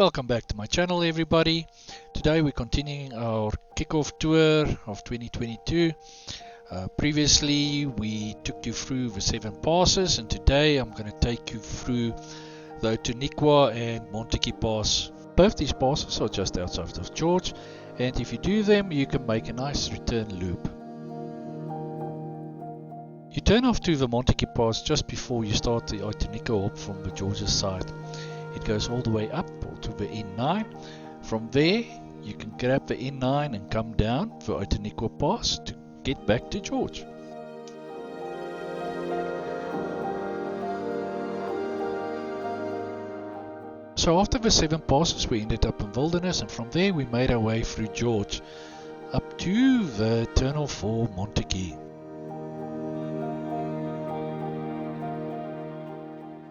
Welcome back to my channel, everybody. Today we're continuing our kickoff tour of 2022. Previously we took you through the 7 passes, and today I'm going to take you through the Outeniqua and Montagu pass. Both these passes are just outside of George, and if you do them you can make a nice return loop. You turn off to the Montagu pass just before you start the Outeniqua hop from the George's side. It goes all the way up to the N9. From there you can grab the N9 and come down the Outeniqua pass to get back to George. So after the 7 passes we ended up in Wilderness, and from there we made our way through George up to the terminal for Montagu.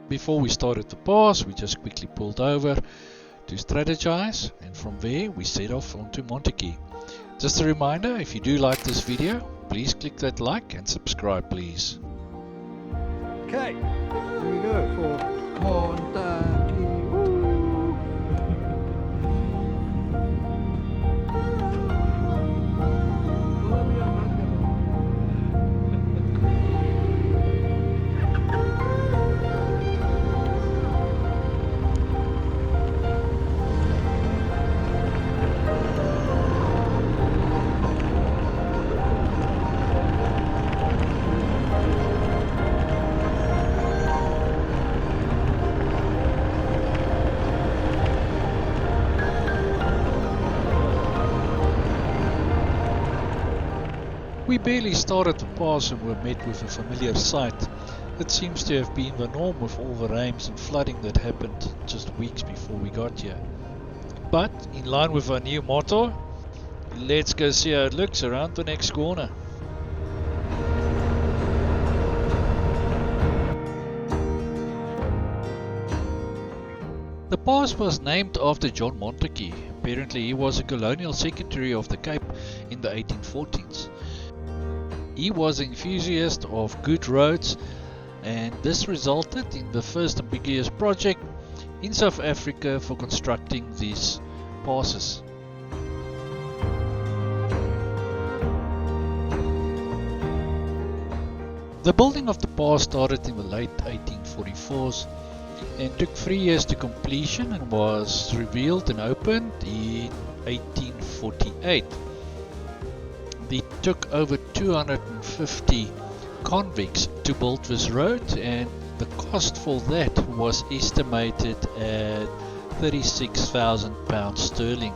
Before we started the pass, we just quickly pulled over to strategize, and from there we set off onto Montagu. Just a reminder, if you do like this video, please click that like and subscribe please. Okay, here we go for Montagu. We barely started the pass and were met with a familiar sight. It seems to have been the norm with all the rains and flooding that happened just weeks before we got here. But in line with our new motto, let's go see how it looks around the next corner. The pass was named after John Montagu. Apparently he was a colonial secretary of the Cape in the 1840s. He was an enthusiast of good roads, and this resulted in the first ambiguous project in South Africa for constructing these passes. The building of the pass started in the late 1844s and took 3 years to completion, and was revealed and opened in 1848. It took over 250 convicts to build this road, and the cost for that was estimated at £36,000 sterling.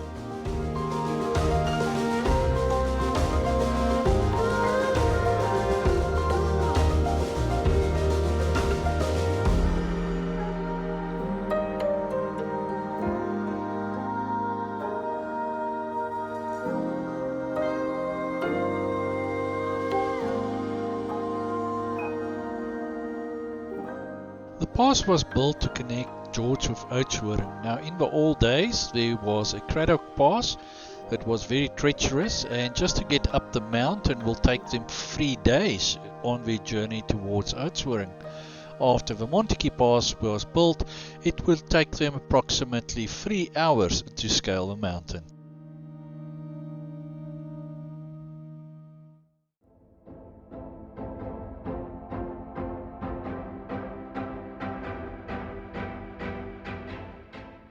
The pass was built to connect George with Oudtshoorn. Now in the old days there was a Craddock pass that was very treacherous, and just to get up the mountain will take them 3 days on their journey towards Oudtshoorn. After the Montagu pass was built, it will take them approximately 3 hours to scale the mountain.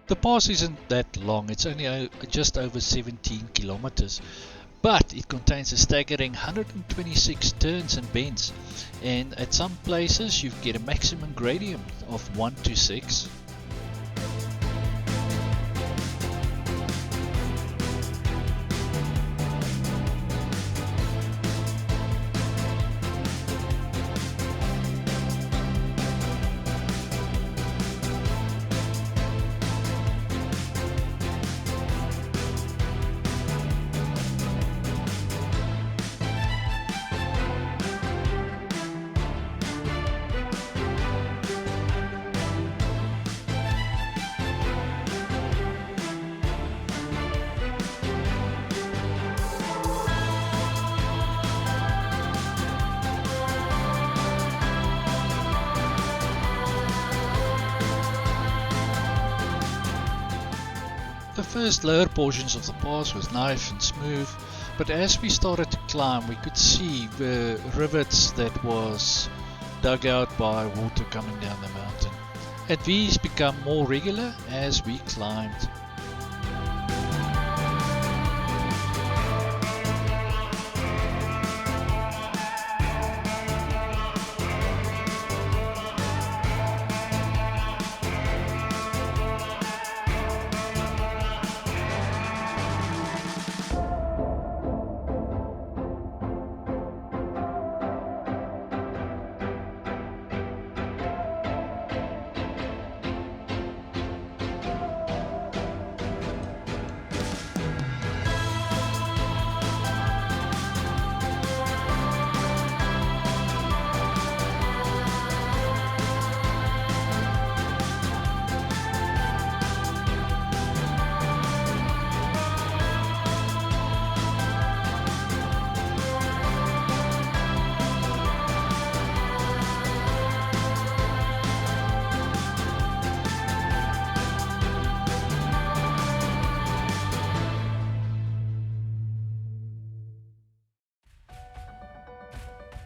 The pass isn't that long, it's only just over 17 kilometers, but it contains a staggering 126 turns and bends, and at some places you get a maximum gradient of 1 to 6. first lower portions of the pass was nice and smooth, but as we started to climb we could see the rivets that was dug out by water coming down the mountain, and these become more regular as we climbed.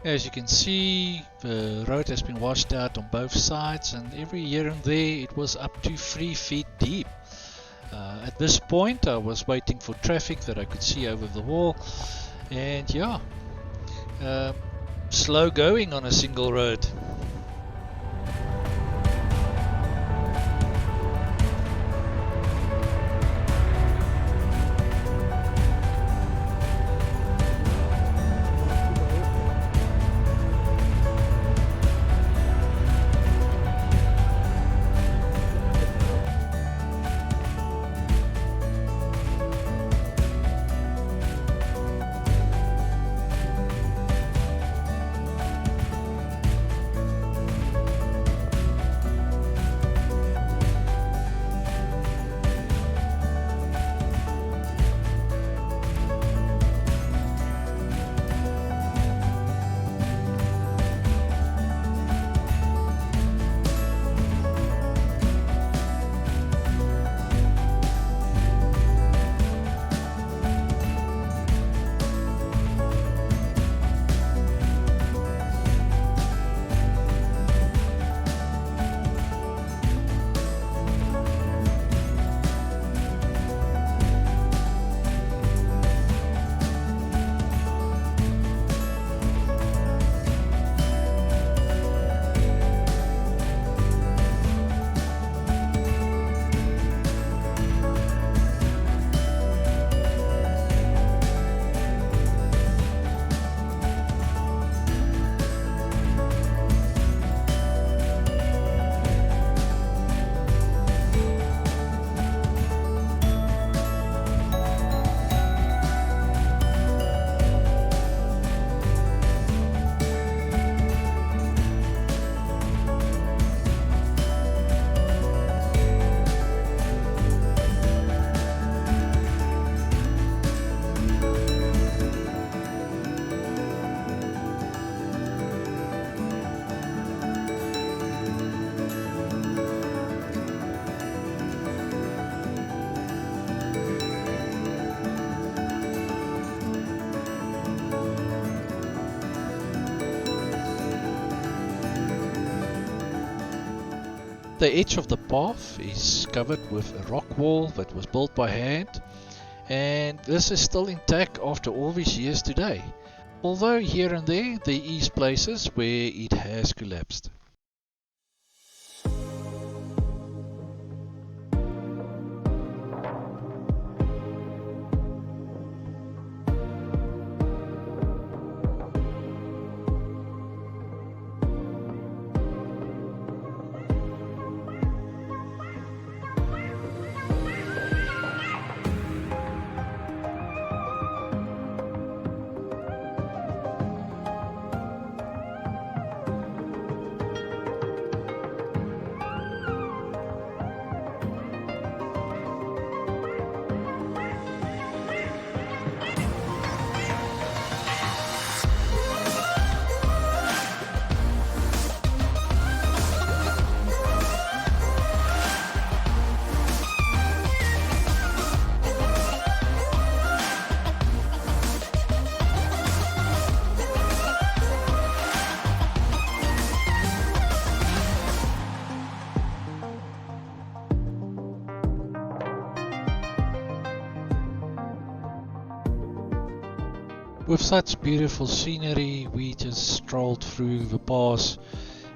As you can see, the road has been washed out on both sides, and every here and there it was up to 3 feet deep. At this point I was waiting for traffic that I could see over the wall, and yeah, slow going on a single road. The edge of the path is covered with a rock wall that was built by hand, and this is still intact after all these years today, although here and there is places where it has collapsed. With such beautiful scenery, we just strolled through the pass,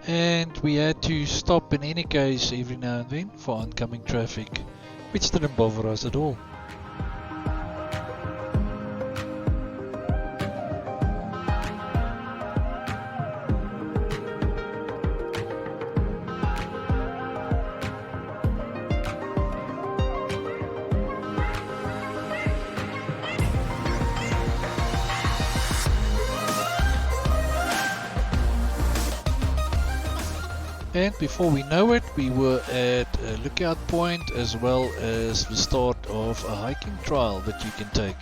and we had to stop in any case every now and then for oncoming traffic, which didn't bother us at all. And before we know it, we were at a lookout point as well as the start of a hiking trail that you can take.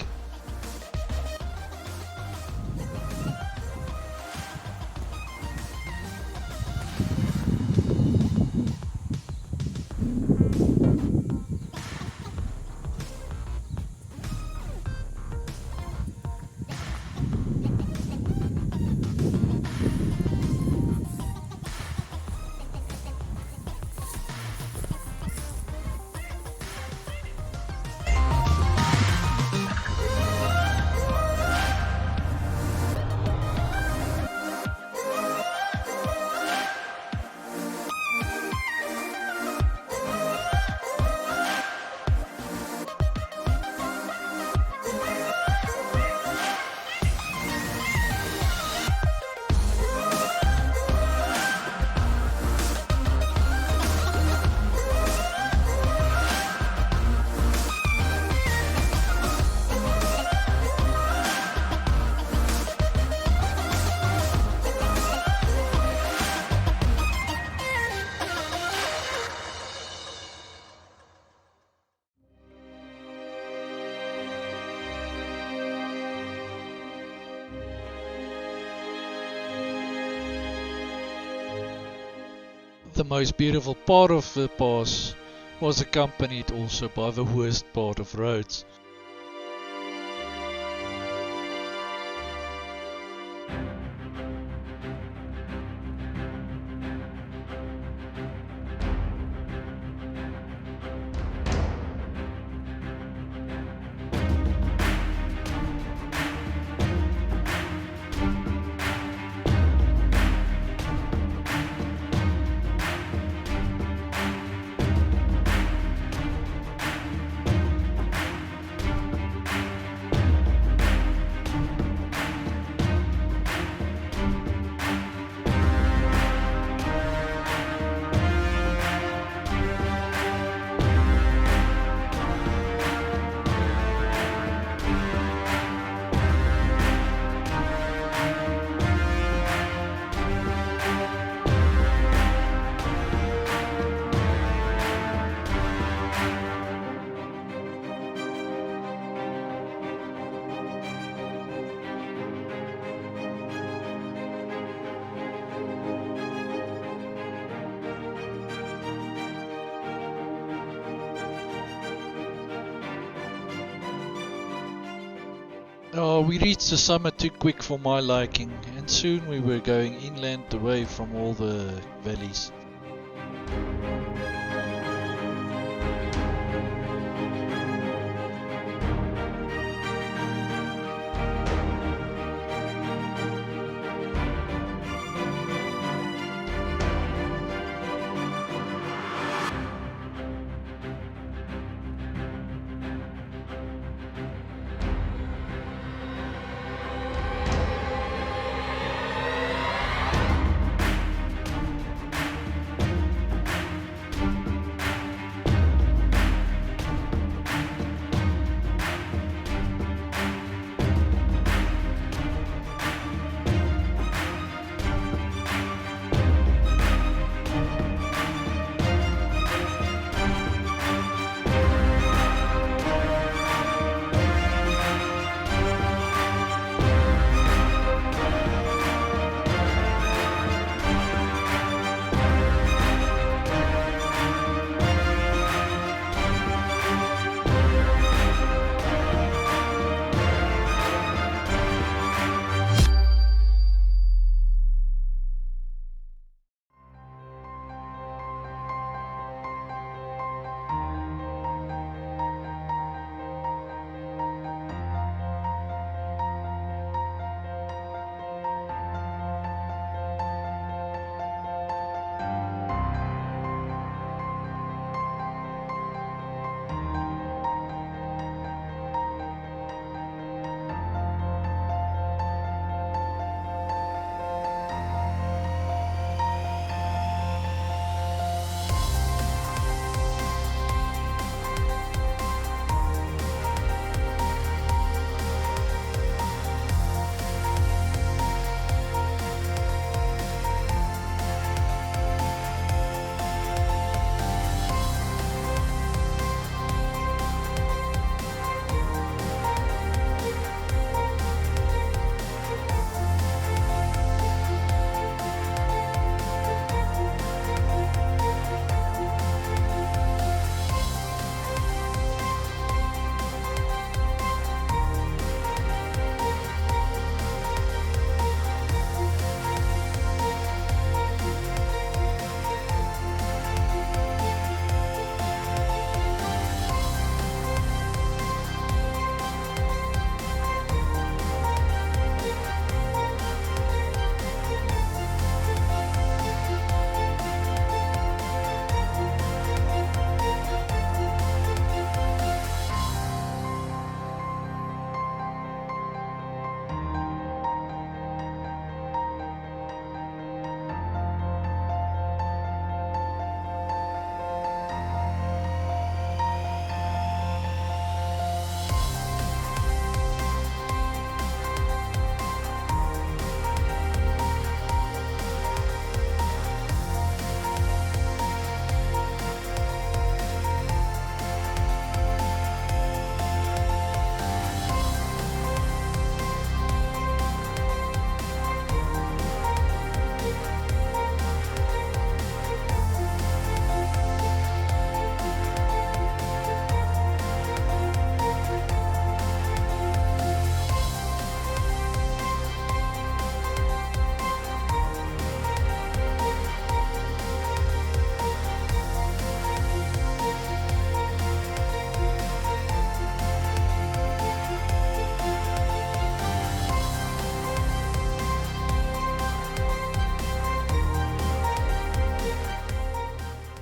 The most beautiful part of the pass was accompanied also by the worst part of roads. Oh, we reached the summit too quick for my liking, and soon we were going inland away from all the valleys.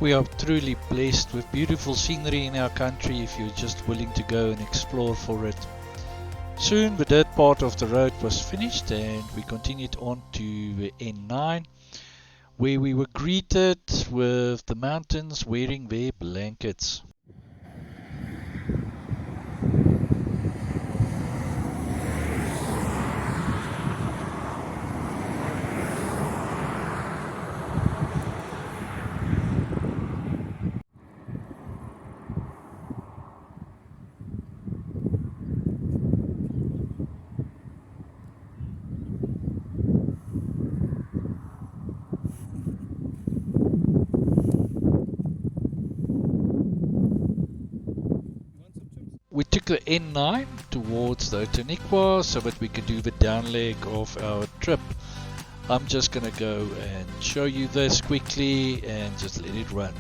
We are truly blessed with beautiful scenery in our country if you're just willing to go and explore for it. Soon the dirt part of the road was finished and we continued on to the N9, where we were greeted with the mountains wearing their blankets. We took the N9 towards the Outeniqua so that we could do the down leg of our trip. I'm just gonna go and show you this quickly and just let it run.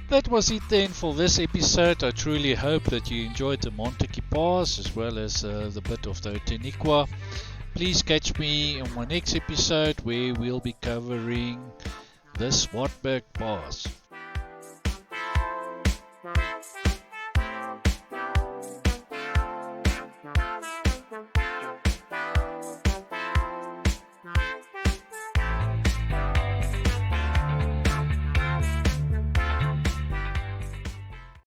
That was it then for this episode. I truly hope that you enjoyed the Montagu Pass as well as the bit of the Outeniqua. Please catch me on my next episode where we'll be covering the Swartberg Pass.